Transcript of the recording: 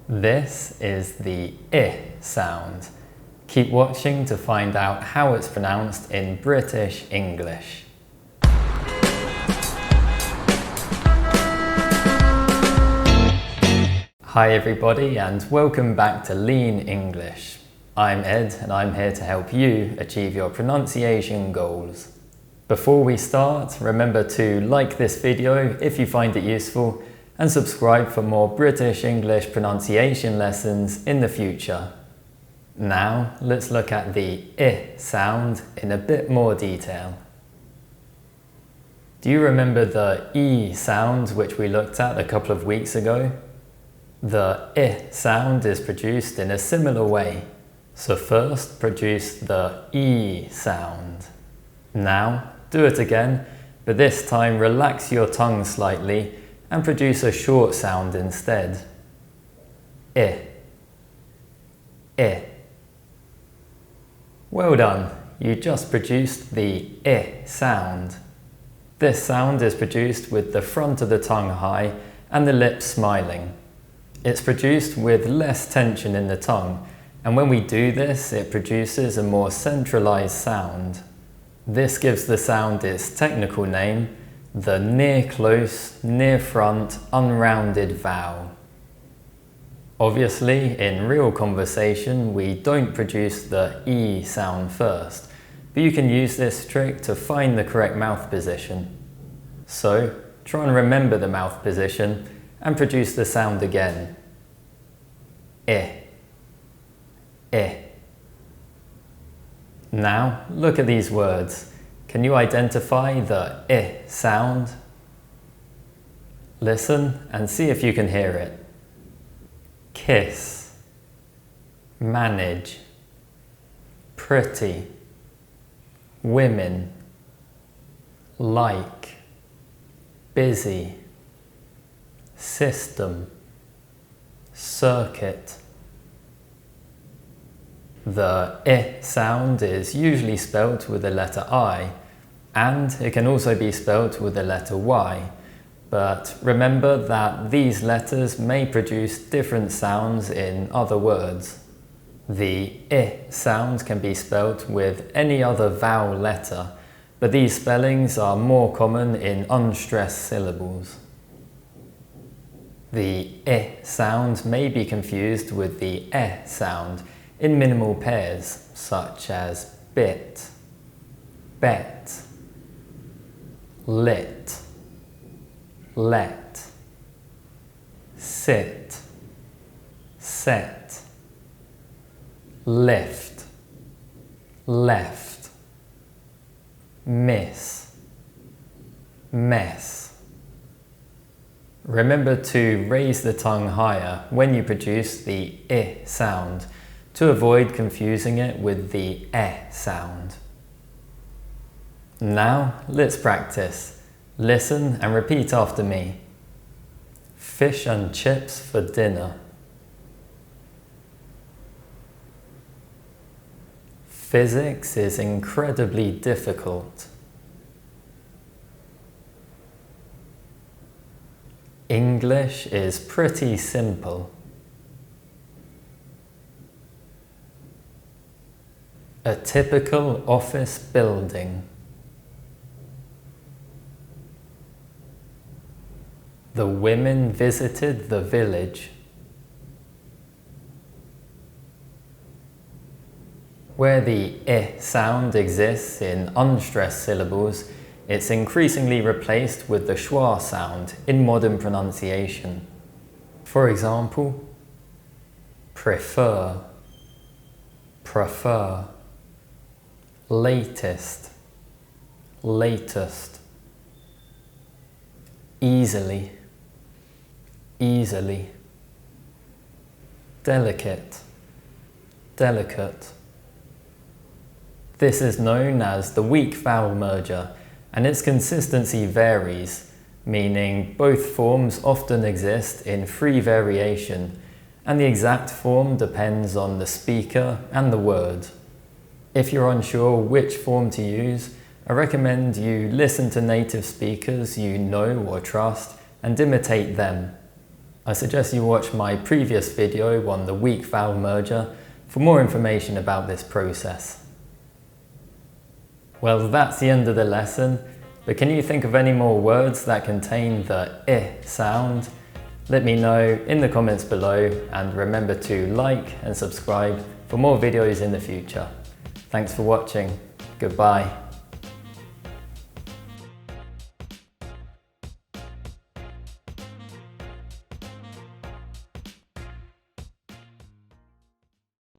This is the I sound. Keep watching to find out how it's pronounced in British English. Hi everybody and welcome back to Lean English. I'm Ed and I'm here to help you achieve your pronunciation goals. Before we start, remember to like this video if you find it useful and subscribe for more British English pronunciation lessons in the future. Now, let's look at the I sound in a bit more detail. Do you remember the E sound which we looked at a couple of weeks ago? The I sound is produced in a similar way. So first, produce the E sound. Now, do it again, but this time relax your tongue slightly and produce a short sound instead. I. I. Well done, you just produced the I sound. This sound is produced with the front of the tongue high and the lips smiling. It's produced with less tension in the tongue, and when we do this, it produces a more centralized sound. This gives the sound its technical name, the near-close, near-front, unrounded vowel. Obviously, in real conversation, we don't produce the E sound first, but you can use this trick to find the correct mouth position. So, try and remember the mouth position and produce the sound again. I. I. Now, look at these words. Can you identify the I sound? Listen and see if you can hear it. Kiss, manage, pretty, women, like, busy, system, circuit. The I sound is usually spelt with the letter I, and it can also be spelt with the letter Y. But remember that these letters may produce different sounds in other words. The I sound can be spelt with any other vowel letter, but these spellings are more common in unstressed syllables. The I sound may be confused with the E sound in minimal pairs, such as bit, bet, lit, let, sit, set, lift, left, miss, mess. Remember to raise the tongue higher when you produce the I sound to avoid confusing it with the E sound. Now let's practice. Listen and repeat after me. Fish and chips for dinner. Physics is incredibly difficult. English is pretty simple. A typical office building. The women visited the village. Where the I sound exists in unstressed syllables, it's increasingly replaced with the schwa sound in modern pronunciation. For example, prefer, prefer, latest, latest, easily, easily, delicate, delicate. This is known as the weak vowel merger, and its consistency varies, meaning both forms often exist in free variation, and the exact form depends on the speaker and the word. If you're unsure which form to use, I recommend you listen to native speakers you know or trust and imitate them. I suggest you watch my previous video on the weak vowel merger for more information about this process. Well, that's the end of the lesson, but can you think of any more words that contain the I sound? Let me know in the comments below, and remember to like and subscribe for more videos in the future. Thanks for watching. Goodbye.